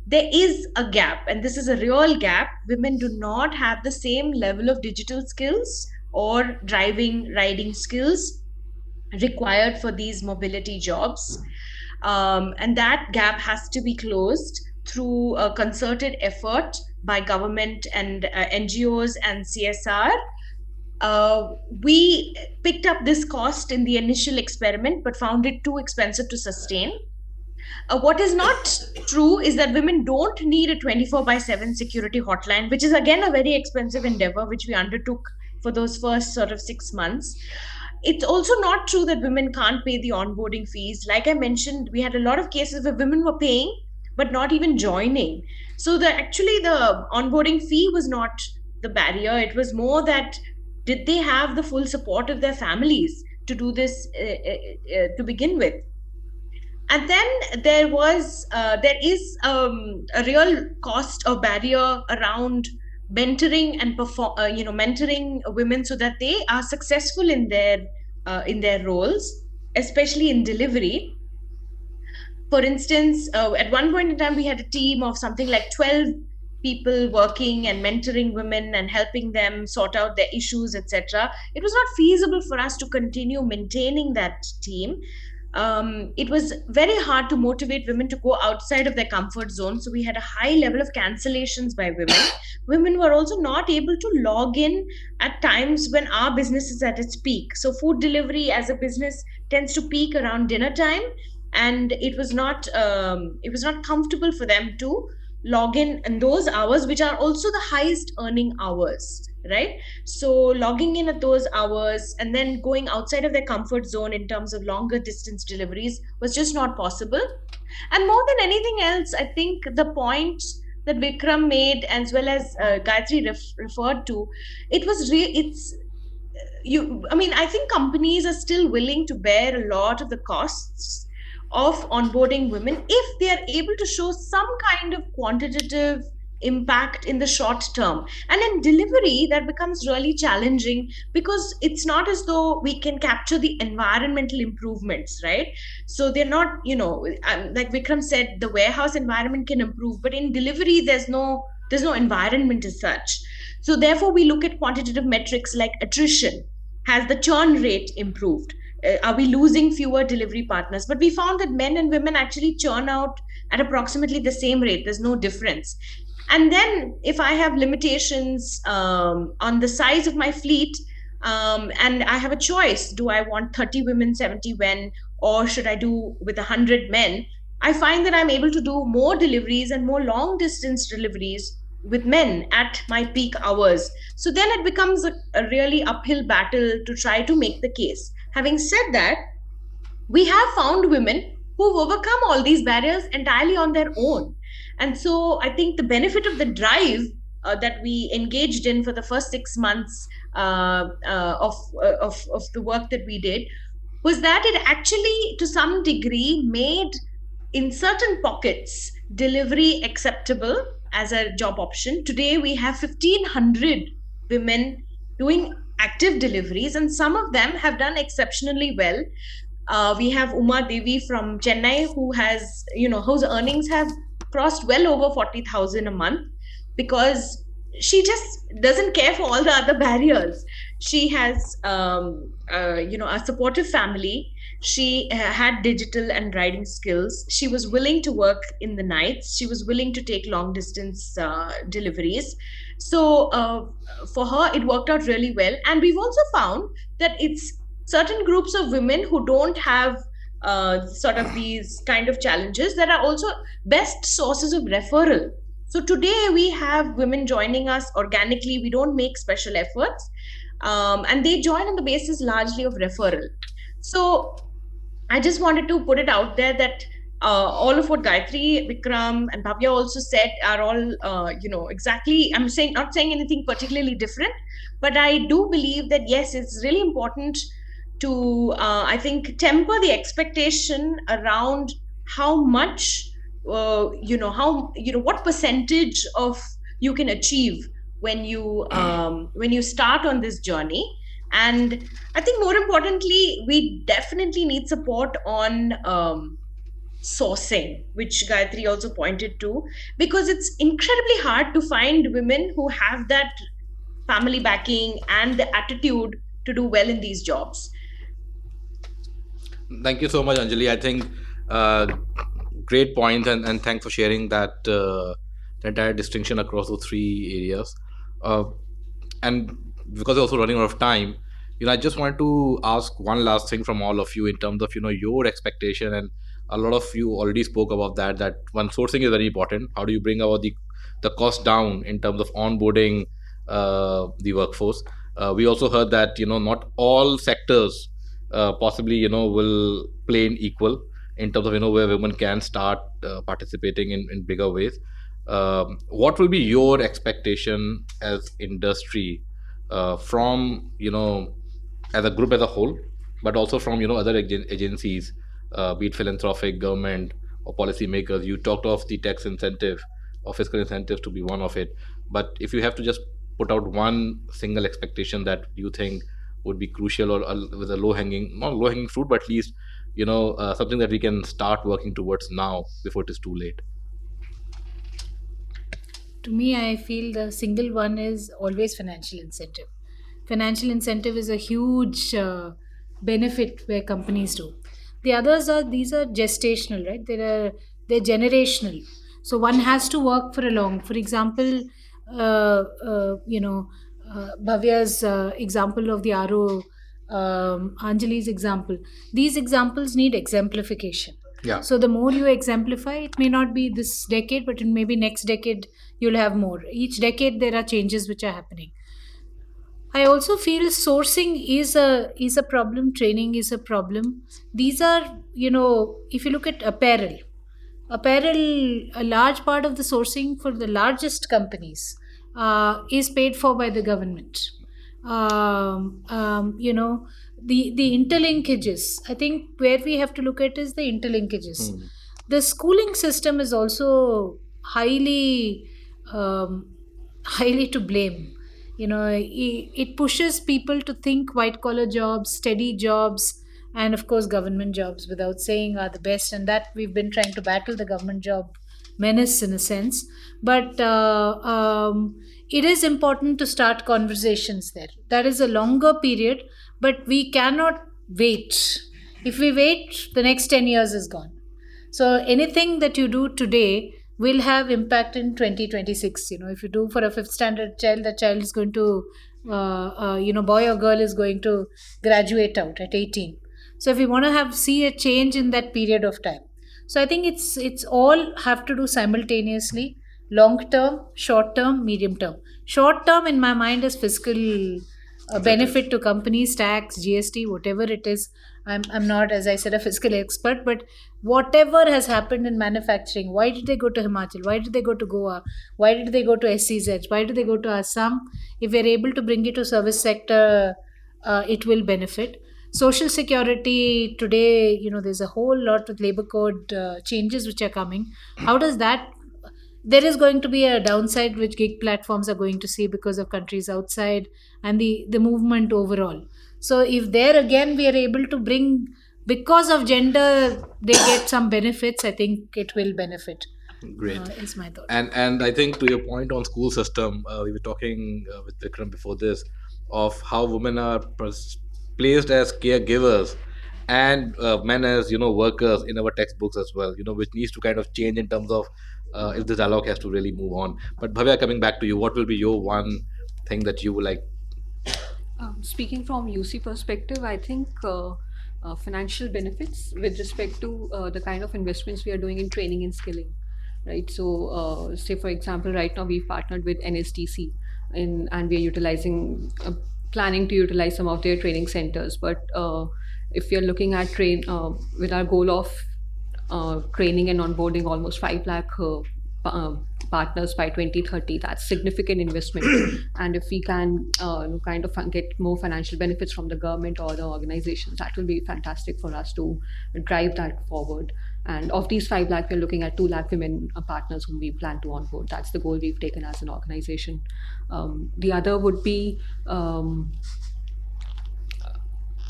E: There is a gap, and this is a real gap. Women do not have the same level of digital skills or driving riding skills required for these mobility jobs. And that gap has to be closed through a concerted effort by government and NGOs and CSR. We picked up this cost in the initial experiment, but found it too expensive to sustain. What is not true is that women don't need a 24/7 security hotline, which is again a very expensive endeavor, which we undertook for those first sort of 6 months. It's also not true that women can't pay the onboarding fees. Like I mentioned, we had a lot of cases where women were paying but not even joining. So the onboarding fee was not the barrier. It was more that did they have the full support of their families to do this to begin with. And then there is a real cost or barrier around mentoring and mentoring women so that they are successful in their roles, especially in delivery. For instance, at one point in time, we had a team of something like 12 people working and mentoring women and helping them sort out their issues, etc. It was not feasible for us to continue maintaining that team. It was very hard to motivate women to go outside of their comfort zone. So we had a high level of cancellations by women. Women were also not able to log in at times when our business is at its peak. So food delivery as a business tends to peak around dinner time, and it was not comfortable for them to log in those hours, which are also the highest earning hours, right? So logging in at those hours and then going outside of their comfort zone in terms of longer distance deliveries was just not possible. And more than anything else, I think the point that Vikram made, as well as Gayatri referred to, it was it's you I mean, I think companies are still willing to bear a lot of the costs of onboarding women if they are able to show some kind of quantitative impact in the short term. And in delivery, that becomes really challenging because it's not as though we can capture the environmental improvements, right? So they're not, like Vikram said, the warehouse environment can improve, but in delivery, there's no environment as such. So therefore, we look at quantitative metrics like attrition. Has the churn rate improved? Are we losing fewer delivery partners? But we found that men and women actually churn out at approximately the same rate. There's no difference. And then if I have limitations on the size of my fleet, and I have a choice, do I want 30 women, 70 men, or should I do with 100 men? I find that I'm able to do more deliveries and more long distance deliveries with men at my peak hours. So then it becomes a really uphill battle to try to make the case. Having said that, we have found women who've overcome all these barriers entirely on their own. And so I think the benefit of the drive that we engaged in for the first 6 months of the work that we did was that it actually, to some degree, made in certain pockets delivery acceptable as a job option. Today, we have 1,500 women doing active deliveries, and some of them have done exceptionally well. We have Uma Devi from Chennai, whose earnings have crossed well over 40,000 a month because she just doesn't care for all the other barriers. She has, a supportive family. She had digital and writing skills. She was willing to work in the nights. She was willing to take long distance deliveries. So for her, it worked out really well. And we've also found that it's certain groups of women who don't have sort of these kind of challenges that are also best sources of referral. So today we have women joining us organically. We don't make special efforts. And they join on the basis largely of referral. So I just wanted to put it out there that all of what Gayatri, Vikram, and Bhavya also said are all, exactly. I'm not saying anything particularly different, but I do believe that yes, it's really important to, I think, temper the expectation around how much, what percentage of you can achieve when you start on this journey. And I think more importantly, we definitely need support on sourcing, which Gayatri also pointed to, because it's incredibly hard to find women who have that family backing, and the attitude to do well in these jobs.
C: Thank you so much, Anjali. I think great point, and thanks for sharing that the entire distinction across those three areas. Uh, and because we're also running out of time, I just wanted to ask one last thing from all of you in terms of your expectation, and a lot of you already spoke about that. That one, sourcing is very important. How do you bring about the cost down in terms of onboarding the workforce? We also heard that not all sectors possibly will play in equal in terms of where women can start participating in bigger ways. What will be your expectation as industry from as a group as a whole, but also from other agencies, be it philanthropic, government, or policymakers? You talked of the tax incentive or fiscal incentives to be one of it, but if you have to just put out one single expectation that you think would be crucial, or with a low hanging, not low hanging fruit, but at least something that we can start working towards now before it is too late.
D: To me, I feel the single one is always financial incentive. Financial incentive is a huge benefit where companies do. The others are, these are gestational, right? They're generational. So one has to work for a long. For example, Bhavya's example of the RO, Anjali's example. These examples need exemplification.
C: Yeah.
D: So the more you exemplify, it may not be this decade, but in maybe next decade you'll have more. Each decade there are changes which are happening. I also feel sourcing is a problem. Training is a problem. These are, if you look at apparel, a large part of the sourcing for the largest companies is paid for by the government. The interlinkages. I think where we have to look at is the interlinkages. The schooling system is also highly to blame. It pushes people to think white collar jobs, steady jobs, and of course government jobs, without saying are the best, and that we've been trying to battle the government job menace in a sense. But it is important to start conversations there. That is a longer period, but we cannot wait. If we wait, the next 10 years is gone. So anything that you do today will have impact in 2026. If you do for a fifth standard child, the child is going to boy or girl is going to graduate out at 18. So if we want to see a change in that period of time, so I think it's all have to do simultaneously: long term, short term, medium term. Short term in my mind is fiscal benefit to companies, tax, GST, whatever it is. I'm not, as I said, a fiscal expert, but whatever has happened in manufacturing, why did they go to Himachal? Why did they go to Goa? Why did they go to SCZ? Why did they go to Assam? If we're able to bring it to service sector, it will benefit. Social security today, there's a whole lot of labor code changes which are coming. How does that? There is going to be a downside which gig platforms are going to see because of countries outside and the movement overall. So if there again we are able to bring, because of gender, they get some benefits, I think it will benefit.
C: Great.
D: Is my thought.
C: And I think, to your point on school system, we were talking with Vikram before this of how women are placed as caregivers and men as workers in our textbooks as well, which needs to kind of change in terms of if the dialogue has to really move on. But Bhavya, coming back to you, what will be your one thing that you would like?
B: Speaking from UC perspective, I think financial benefits with respect to the kind of investments we are doing in training and skilling, right? So, say for example, right now we've partnered with NSTC, and we are utilizing, planning to utilize some of their training centers. But if we are looking at with our goal of training and onboarding almost 5 lakh partners by 2030, that's significant investment. And if we can kind of get more financial benefits from the government or the organizations, that will be fantastic for us to drive that forward. And of these 5 lakh, we're looking at 2 lakh women partners whom we plan to onboard. That's the goal we've taken as an organization. The other would be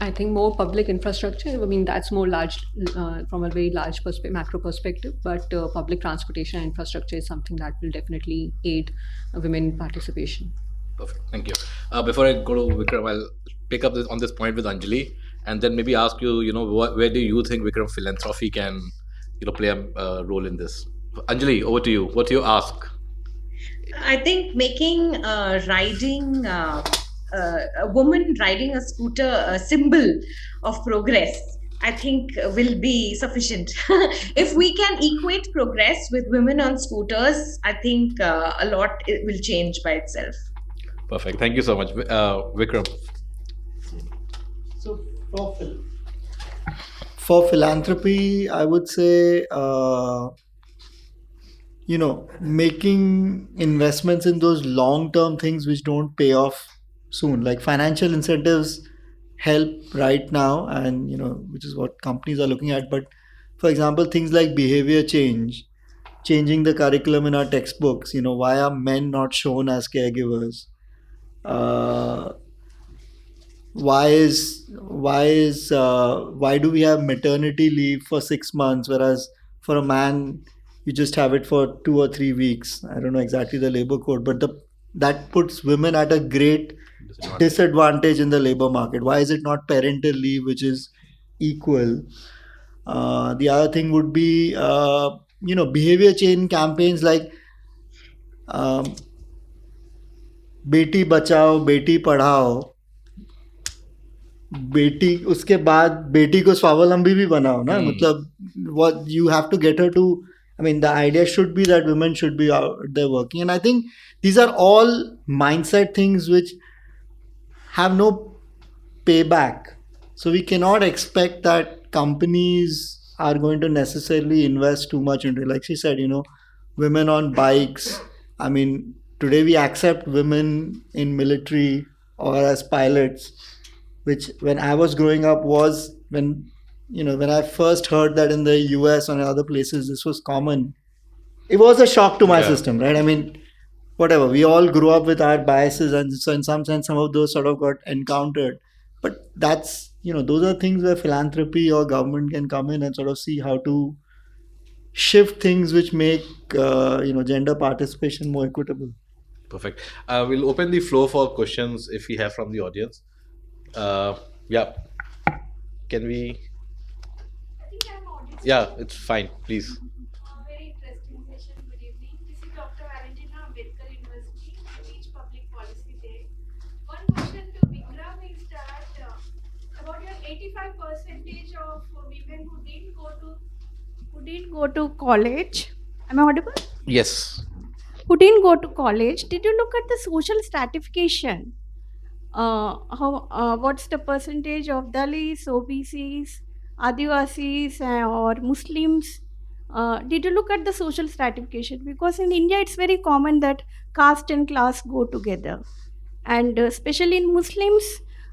B: I think more public infrastructure. I mean, that's more large from a very large macro perspective, but public transportation infrastructure is something that will definitely aid women participation.
C: Perfect. Thank you. Before I go to Vikram, I'll pick up on this point with Anjali, and then maybe ask you, where do you think Vikram philanthropy can, play a role in this? Anjali, over to you. What do you ask?
E: I think making riding a woman riding a scooter a symbol of progress, I think will be sufficient. If we can equate progress with women on scooters, I think a lot it will change by itself.
C: Perfect. Thank you so much, Vikram.
F: So for philanthropy, I would say, making investments in those long-term things which don't pay off soon, like financial incentives help right now, and which is what companies are looking at. But for example, things like behavior change, changing the curriculum in our textbooks. Why are men not shown as caregivers? Uh, why do we have maternity leave for 6 months, whereas for a man you just have it for 2 or 3 weeks? I don't know exactly the labor code, but that puts women at a great disadvantage in the labor market. Why is it not parental leave, which is equal? The other thing would be behavior change campaigns like um, Beti Bachao Beti Padhao, बेटी उसके बाद बेटी को स्वावलंबी भी बनाओ ना. मतलब what you have to get her to, I mean, the idea should be that women should be out there working, and I think these are all mindset things which have no payback. So we cannot expect that companies are going to necessarily invest too much into it. Like she said, women on bikes. I mean, today we accept women in military or as pilots, which when I was growing up was when I first heard that in the US and other places this was common, it was a shock to my system, right? I mean, whatever, we all grew up with our biases, and so in some sense some of those sort of got encountered. But that's those are things where philanthropy or government can come in and sort of see how to shift things which make gender participation more equitable.
C: Perfect. We'll open the floor for questions if we have from the audience. Yeah. Can we? Yeah, it's fine. Please.
G: Very interesting session. Good evening. This is Dr. Valentina, Ambedkar University. I teach public policy there. One question to Vikram is that about your 85 percentage of women who didn't go to college. Am I audible?
C: Yes.
G: Who didn't go to college? Did you look at the social stratification? What's the percentage of Dalits, OBCs, Adivasis, or Muslims? Did you look at the social stratification? Because in India, it's very common that caste and class go together, and especially in Muslims.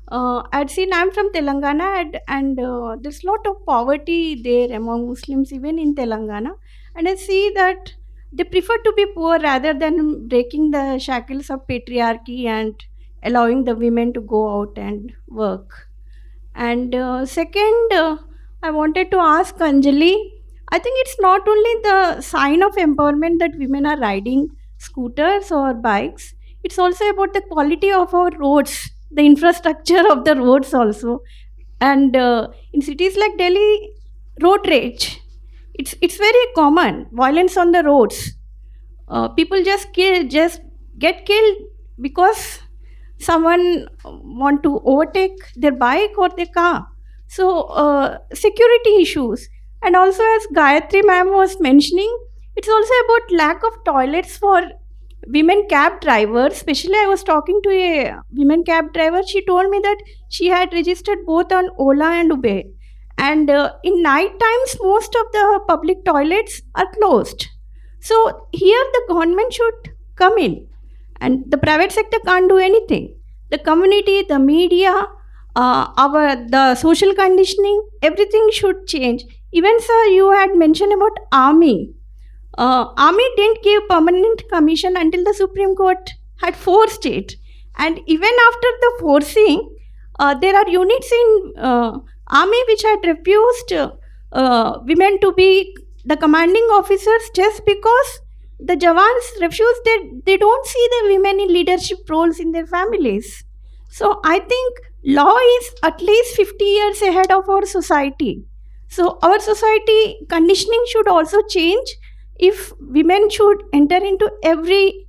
G: I'd seen, I'm from Telangana, and there's a lot of poverty there among Muslims, even in Telangana, and I see that they prefer to be poor rather than breaking the shackles of patriarchy and allowing the women to go out and work. And second, I wanted to ask Anjali, I think it's not only the sign of empowerment that women are riding scooters or bikes, it's also about the quality of our roads, the infrastructure of the roads also. And in cities like Delhi, road rage, it's very common, violence on the roads. People just get killed because someone want to overtake their bike or their car. So security issues, and also as Gayatri ma'am was mentioning, it's also about lack of toilets for women cab drivers. Especially I was talking to a women cab driver. She told me that she had registered both on Ola and Uber, and in night times most of the public toilets are closed. So here the government should come in, and the private sector can't do anything. The community, the media, the social conditioning, everything should change. Even sir, you had mentioned about army. Army didn't give permanent commission until the Supreme Court had forced it, and even after the forcing, there are units in army which had refused women to be the commanding officers just because the Jawans refuse, they don't see the women in leadership roles in their families. So I think law is at least 50 years ahead of our society. So our society conditioning should also change if women should enter into every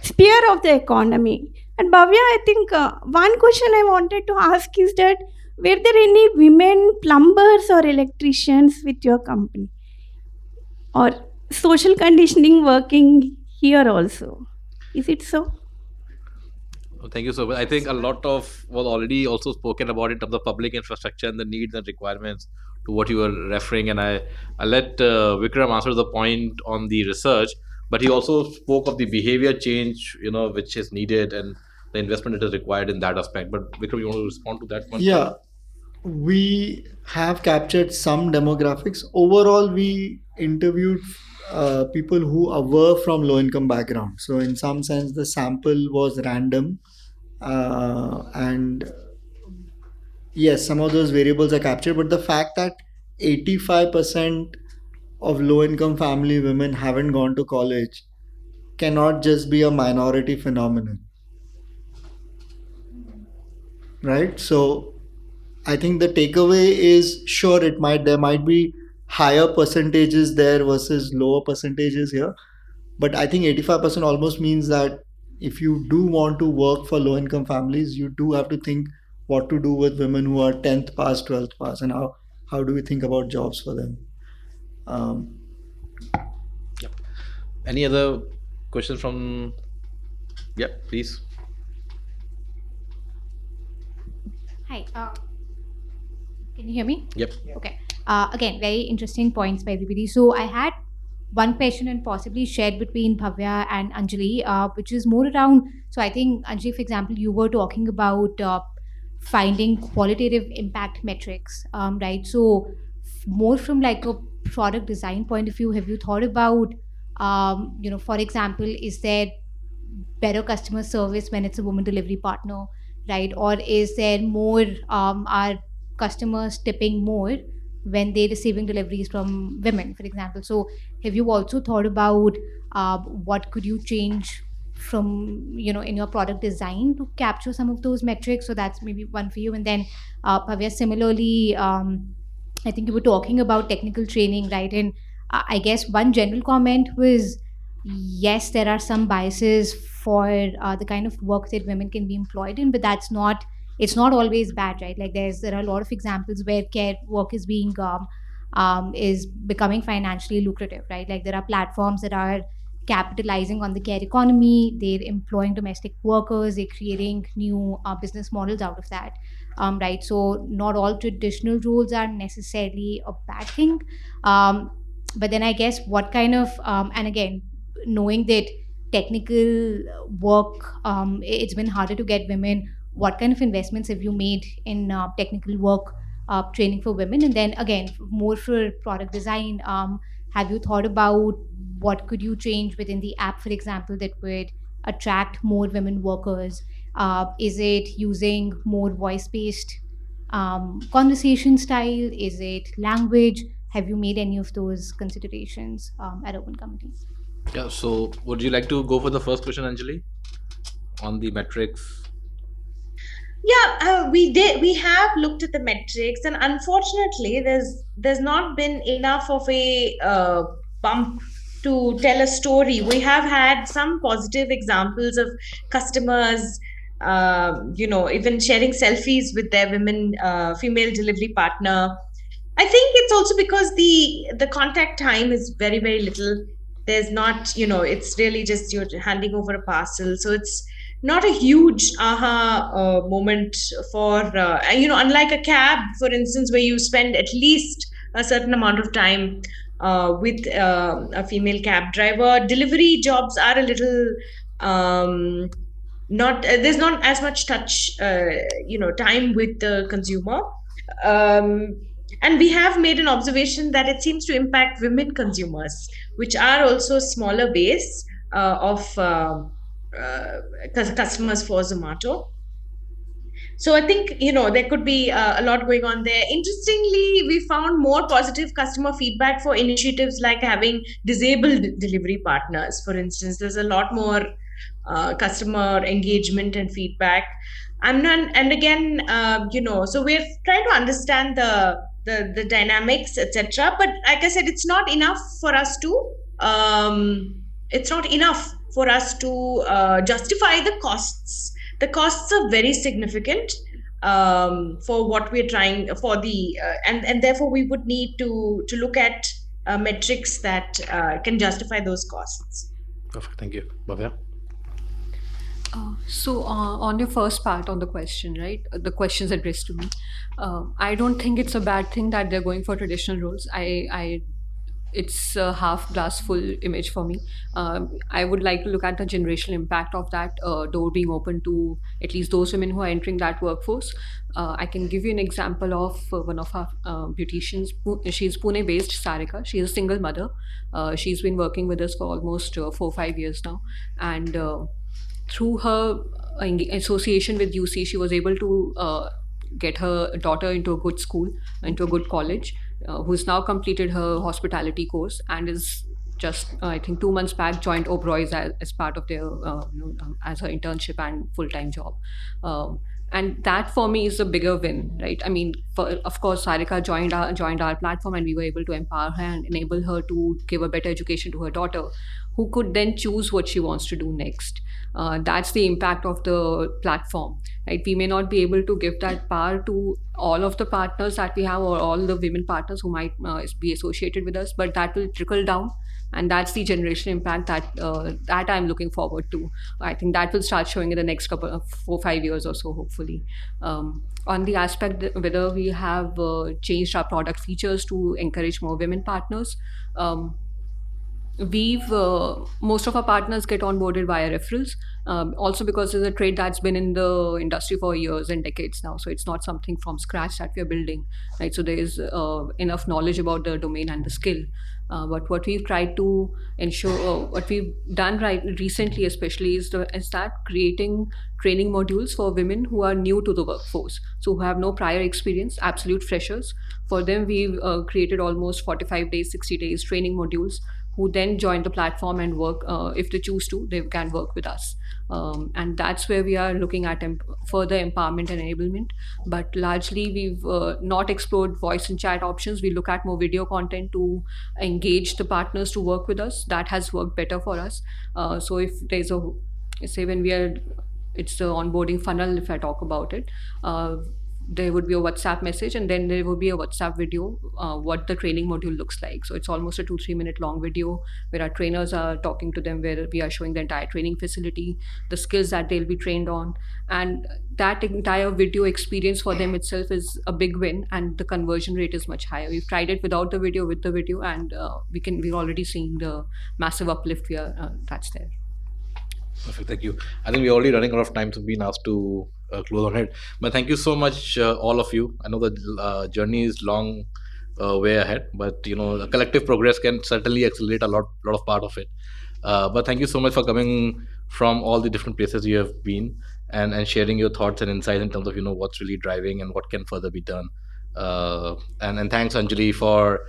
G: sphere of the economy. And Bhavya, I think one question I wanted to ask is that were there any women plumbers or electricians with your company, or social conditioning working here also? Is it so?
C: Thank you so much. I think a lot of was already also spoken about in terms of public infrastructure and the needs and requirements to what you were referring. And I let Vikram answer the point on the research, but he also spoke of the behavior change, which is needed and the investment that is required in that aspect. But Vikram, you want to respond to that one?
F: Yeah, we have captured some demographics. Overall, we interviewed people who were from low income background. So, in some sense, the sample was random. And yes, some of those variables are captured, but the fact that 85% of low income family women haven't gone to college cannot just be a minority phenomenon, right? So I think the takeaway is, sure, there might be higher percentages there versus lower percentages here, but I think 85% almost means that if you do want to work for low income families, you do have to think what to do with women who are 10th pass, 12th pass, and how do we think about jobs for them.
C: Yep. Any other questions from? Yeah, please.
H: Hi. Can you hear me?
C: Yep.
H: Okay. Again, very interesting points by everybody. So I had one question and possibly shared between Bhavya and Anjali, which is more around. So I think, Anjali, for example, you were talking about finding qualitative impact metrics, right? So more from like a product design point of view, have you thought about, for example, is there better customer service when it's a woman delivery partner, right? Or is there more are customers tipping more when they're receiving deliveries from women, for example? So have you also thought about what could you change from in your product design to capture some of those metrics? So that's maybe one for you. And then Bhavya, similarly, I think you were talking about technical training, right? And I guess one general comment was, yes, there are some biases for the kind of work that women can be employed in, but it's not always bad, right? Like there are a lot of examples where care work is becoming financially lucrative, right? Like there are platforms that are capitalizing on the care economy, they're employing domestic workers, they're creating new business models out of that, right? So not all traditional roles are necessarily a bad thing, but then I guess what kind of and again, knowing that technical work, it's been harder to get women, what kind of investments have you made in technical work training for women? And then again, more for product design, have you thought about what could you change within the app, for example, that would attract more women workers? Is it using more voice-based conversation style? Is it language? Have you made any of those considerations at Open Companies?
C: Yeah. So, would you like to go for the first question, Anjali, on the metrics?
E: Yeah, we have looked at the metrics, and unfortunately, there's not been enough of a bump to tell a story. We have had some positive examples of customers, even sharing selfies with their female delivery partner. I think it's also because the contact time is very, very little. There's not, it's really just you're handing over a parcel, so it's not a huge aha moment for unlike a cab, for instance, where you spend at least a certain amount of time with a female cab driver. Delivery jobs are a little not there's not as much touch time with the consumer, and we have made an observation that it seems to impact women consumers, which are also smaller base of customers for Zomato. So I think there could be a lot going on there. Interestingly, we found more positive customer feedback for initiatives like having disabled delivery partners, for instance. There's a lot more customer engagement and feedback. And again, so we're trying to understand the dynamics, etc. But like I said, it's not enough for us to justify the costs. The costs are very significant for what we're trying for and therefore we would need to look at metrics that can justify those costs.
C: Perfect. Thank you. Bhavya?
B: So, on your first part on the question, right? The questions addressed to me. I don't think it's a bad thing that they're going for traditional roles. It's a half glass full image for me. I would like to look at the generational impact of that door being open to at least those women who are entering that workforce. I can give you an example of one of our beauticians. She's Pune based, Sarika. She is a single mother. She's been working with us for almost 4 or 5 years now. And through her association with UC, she was able to get her daughter into a good school, into a good college, who's now completed her hospitality course and is just, I think, 2 months back joined Oberoi's as part of their, as her internship and full-time job. And that for me is a bigger win, right? I mean, of course, Sarika joined our platform, and we were able to empower her and enable her to give a better education to her daughter, who could then choose what she wants to do next. That's the impact of the platform, right? We may not be able to give that power to all of the partners that we have, or all the women partners who might be associated with us, but that will trickle down, and that's the generational impact that I'm looking forward to. I think that will start showing in the next couple of 4 or 5 years or so, hopefully. On the aspect whether we have changed our product features to encourage more women partners, we've most of our partners get onboarded via referrals, also because it's a trade that's been in the industry for years and decades now, so it's not something from scratch that we're building, right? So there is enough knowledge about the domain and the skill. But what we've tried to ensure, what we've done right recently especially, is that creating training modules for women who are new to the workforce, so who have no prior experience, absolute freshers. For them, we've created almost 45 days, 60 days training modules, who then join the platform and work. If they choose to, they can work with us. And that's where we are looking at further empowerment and enablement. But largely, we've not explored voice and chat options. We look at more video content to engage the partners to work with us. That has worked better for us. So if there's say when it's the onboarding funnel, if I talk about it, there would be a WhatsApp message, and then there would be a WhatsApp video, what the training module looks like. So it's almost a 2-3 minute long video where our trainers are talking to them, where we are showing the entire training facility, the skills that they'll be trained on. And that entire video experience for them itself is a big win, and the conversion rate is much higher. We've tried it without the video, with the video, and we're already seeing the massive uplift that's there.
C: Perfect. Thank you. I think we're already running out of time, so being asked to close on it. But thank you so much, all of you. I know the journey is long way ahead, but the collective progress can certainly accelerate a lot of part of it. But thank you so much for coming from all the different places you have been, and sharing your thoughts and insights in terms of what's really driving and what can further be done. And thanks, Anjali, for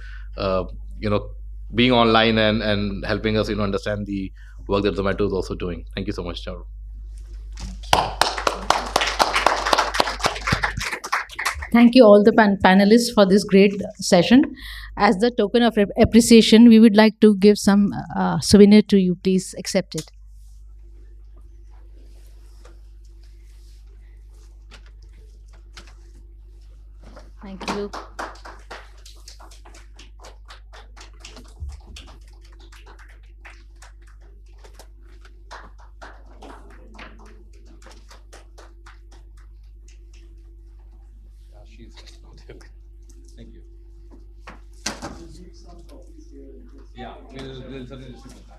C: being online and helping us understand the work that Zomato is also doing. Thank you so much, Charu.
A: Thank you all the panelists for this great session. As the token of appreciation, we would like to give some souvenir to you. Please accept it. Thank you.
C: Thank you. Yeah, we'll certainly distribute that.